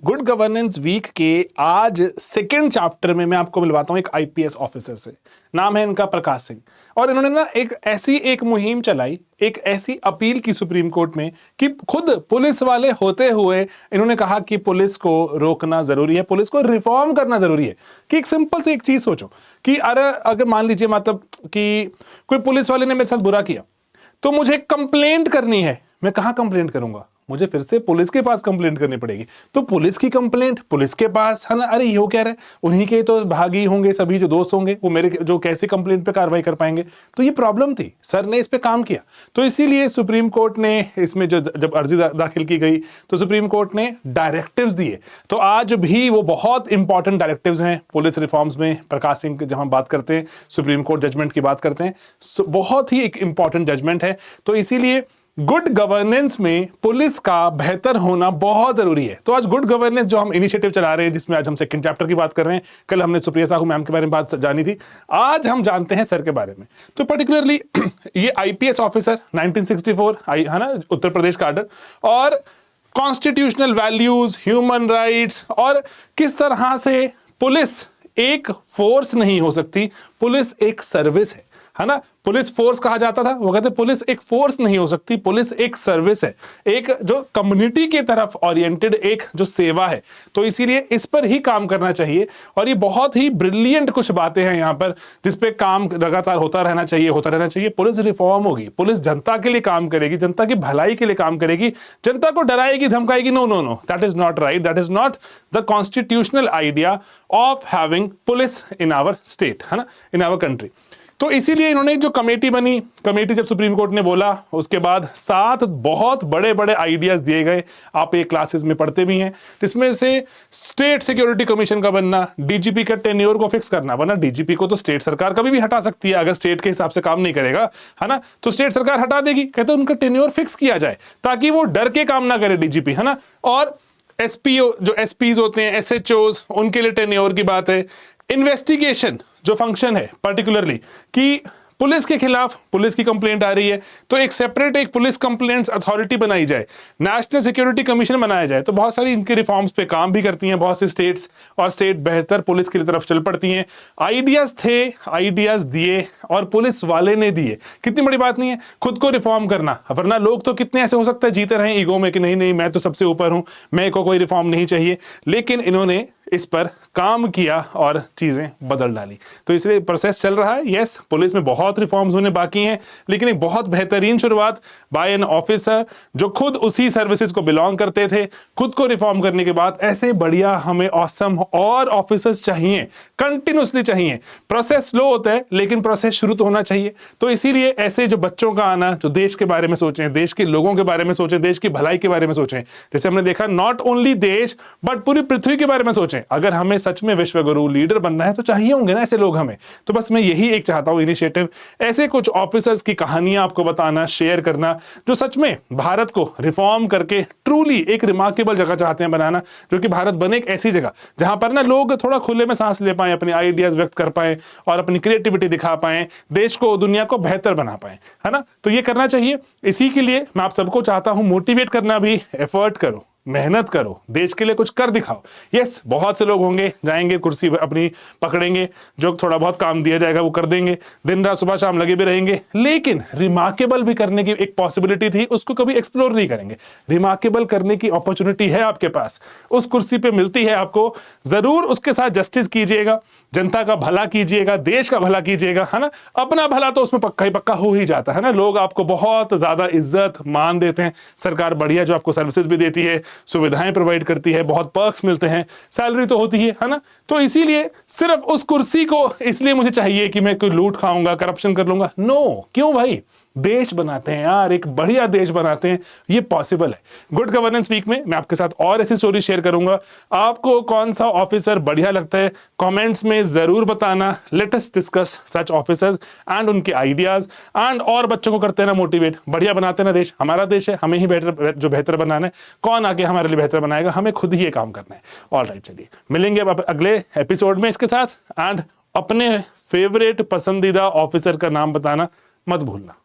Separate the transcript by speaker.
Speaker 1: Good governance week के आज second chapter में मैं आपको मिलवाता हूं एक आईपीएस ऑफिसर से। नाम है इनका प्रकाश सिंह। और इन्होंने ना एक मुहिम चलाई, एक ऐसी अपील की सुप्रीम कोर्ट में कि खुद पुलिस वाले होते हुए इन्होंने कहा कि पुलिस को रोकना जरूरी है, पुलिस को रिफॉर्म करना जरूरी है। कि एक सिंपल से एक चीज सोचो कि अगर मान लीजिए मतलब कि कोई पुलिस वाले ने मेरे साथ बुरा किया तो मुझे कंप्लेंट करनी है, मैं कहां कंप्लेंट करूंगा? मुझे फिर से पुलिस के पास कंप्लेंट करनी पड़ेगी। तो पुलिस की कंप्लेंट पुलिस के पास, है ना? अरे ये कह रहे हैं, उन्हीं के तो भागी होंगे, सभी जो दोस्त होंगे वो मेरे जो कैसे कंप्लेंट पे कार्रवाई कर पाएंगे। तो ये प्रॉब्लम थी, सर ने इस पे काम किया। तो इसीलिए सुप्रीम कोर्ट ने इसमें जब अर्जी दाखिल की गई तो सुप्रीम कोर्ट ने डायरेक्टिव्स दिए। तो आज भी वो बहुत इंपॉर्टेंट डायरेक्टिव्स हैं पुलिस रिफॉर्म्स में। प्रकाश सिंह जब हम बात करते हैं, सुप्रीम कोर्ट जजमेंट की बात करते हैं, बहुत ही एक इंपॉर्टेंट जजमेंट है। तो इसीलिए गुड गवर्नेंस में पुलिस का बेहतर होना बहुत जरूरी है। तो आज गुड गवर्नेंस जो हम इनिशिएटिव चला रहे हैं, जिसमें आज हम सेकंड चैप्टर की बात कर रहे हैं, कल हमने सुप्रिया साहू मैम के बारे में बात जानी थी, आज हम जानते हैं सर के बारे में। तो पर्टिकुलरली ये आईपीएस ऑफिसर 1964 है ना, उत्तर प्रदेश कैडर, और कॉन्स्टिट्यूशनल वैल्यूज, ह्यूमन राइट्स, और किस तरह से पुलिस एक फोर्स नहीं हो सकती, पुलिस एक सर्विस है ना? पुलिस फोर्स कहा जाता था, वो कहते पुलिस एक फोर्स नहीं हो सकती, पुलिस एक सर्विस है, एक जो कम्युनिटी की तरफ ओरिएंटेड एक जो सेवा है। तो इसीलिए इस पर ही काम करना चाहिए। और ये बहुत ही ब्रिलियंट कुछ बातें हैं यहाँ पर, जिसपे काम लगातार होता रहना चाहिए। पुलिस रिफॉर्म होगी, पुलिस जनता के लिए काम करेगी, जनता की भलाई के लिए काम करेगी, जनता को डराएगी, धमकाएगी। No no no, that is not right, that is not the constitutional idea of having police in our state, है ना, इन आवर कंट्री। तो इसीलिए इन्होंने जो कमेटी बनी, कमेटी जब सुप्रीम कोर्ट ने बोला, उसके बाद 7 बहुत बड़े बड़े आइडियाज दिए गए। आप ये क्लासेस में पढ़ते भी हैं, जिसमें से स्टेट सिक्योरिटी कमीशन का बनना, डीजीपी का टेन्योर को फिक्स करना, वरना डीजीपी को तो स्टेट सरकार कभी भी हटा सकती है अगर स्टेट के हिसाब से काम नहीं करेगा, है ना? तो स्टेट सरकार हटा देगी। कहते हैं उनका टेन्योर फिक्स किया जाए ताकि वो डर के काम ना करे डीजीपी, है ना? और एसपीओ जो एसपीज होते हैं, एसएचओज, उनके लिए टेन्योर की बात है। इन्वेस्टिगेशन जो फंक्शन है पर्टिकुलरली कि पुलिस के खिलाफ पुलिस की कंप्लेंट आ रही है तो एक सेपरेट एक पुलिस कंप्लेंट्स अथॉरिटी बनाई जाए, नेशनल सिक्योरिटी कमीशन बनाया जाए। तो बहुत सारी इनके रिफॉर्म्स पे काम भी करती हैं बहुत सी स्टेट्स, और स्टेट बेहतर पुलिस की तरफ चल पड़ती हैं। आइडियाज थे, आइडियाज दिए और पुलिस वाले ने दिए। कितनी बड़ी बात नहीं है खुद को रिफॉर्म करना, वरना लोग तो कितने ऐसे हो सकते हैं जीते रहे ईगो में कि नहीं नहीं मैं तो सबसे ऊपर हूं, मेरे को कोई रिफॉर्म नहीं चाहिए। लेकिन इन्होंने इस पर काम किया और चीजें बदल डाली। तो इसलिए प्रोसेस चल रहा है। यस, पुलिस में बहुत रिफॉर्म्स होने बाकी हैं, लेकिन एक बहुत बेहतरीन शुरुआत बाय एन ऑफिसर जो खुद उसी सर्विसेज को बिलोंग करते थे। खुद को रिफॉर्म करने के बाद ऐसे बढ़िया हमें ऑसम और ऑफिसर्स चाहिए, कंटिन्यूसली चाहिए। प्रोसेस स्लो होता है लेकिन प्रोसेस शुरू तो होना चाहिए। तो इसीलिए ऐसे जो बच्चों का आना, जो देश के बारे में सोचें, देश के लोगों के बारे में सोचें, देश की भलाई के बारे में सोचें, जैसे हमने देखा नॉट ओनली देश बट पूरी पृथ्वी के बारे में सोचें। अगर हमें सच में विश्वगुरु लीडर बनना है तो चाहिए होंगे ना ऐसे लोग हमें। तो बस मैं यही एक चाहता हूं इनिशिएटिव, ऐसे कुछ ऑफिसर्स की कहानियां आपको बताना, शेयर करना, जो सच में भारत को रिफॉर्म करके ट्रूली एक रिमार्केबल जगह चाहते हैं बनाना, जो कि भारत बने एक ऐसी जगह जहां पर ना लोग थोड़ा खुले में सांस ले पाए, अपने आइडियाज व्यक्त कर पाए और अपनी क्रिएटिविटी दिखा पाए, देश को, दुनिया को बेहतर बना पाए, है ना? तो ये करना चाहिए। इसी के लिए मैं आप सबको चाहता हूं मोटिवेट करना भी, एफर्ट करो, मेहनत करो, देश के लिए कुछ कर दिखाओ। यस, बहुत से लोग होंगे जाएंगे कुर्सी अपनी पकड़ेंगे, जो थोड़ा बहुत काम दिया जाएगा वो कर देंगे, दिन रात सुबह शाम लगे भी रहेंगे, लेकिन रिमार्केबल भी करने की एक पॉसिबिलिटी थी, उसको कभी एक्सप्लोर नहीं करेंगे। रिमार्केबल करने की अपॉर्चुनिटी है आपके पास, उस कुर्सी पे मिलती है आपको, जरूर उसके साथ जस्टिस कीजिएगा, जनता का भला कीजिएगा, देश का भला कीजिएगा, है ना? अपना भला तो उसमें पक्का ही पक्का हो ही जाता है ना। लोग आपको बहुत ज्यादा इज्जत मान देते हैं, सरकार बढ़िया जो आपको सर्विसेज भी देती है, सुविधाएं प्रोवाइड करती है, बहुत पर्क्स मिलते हैं, सैलरी तो होती है ना? तो इसीलिए सिर्फ उस कुर्सी को इसलिए मुझे चाहिए कि मैं कोई लूट खाऊंगा, करप्शन कर लूंगा, नो। क्यों भाई? देश बनाते हैं यार, एक बढ़िया देश बनाते हैं, ये पॉसिबल है। गुड गवर्नेंस वीक में मैं आपके साथ और ऐसी स्टोरी शेयर करूंगा। आपको कौन सा ऑफिसर बढ़िया लगता है कमेंट्स में जरूर बताना। Let us discuss such officers and उनके आइडियाज, एंड और बच्चों को करते हैं ना मोटिवेट, बढ़िया बनाते हैं ना देश। हमारा देश है, हमें ही बेहतर बनाना है। कौन आगे हमारे लिए बेहतर बनाएगा? हमें खुद ही ये काम करना है। ऑलराइट, चलिए मिलेंगे अब अगले एपिसोड में इसके साथ। एंड अपने फेवरेट पसंदीदा ऑफिसर का नाम बताना मत भूलना।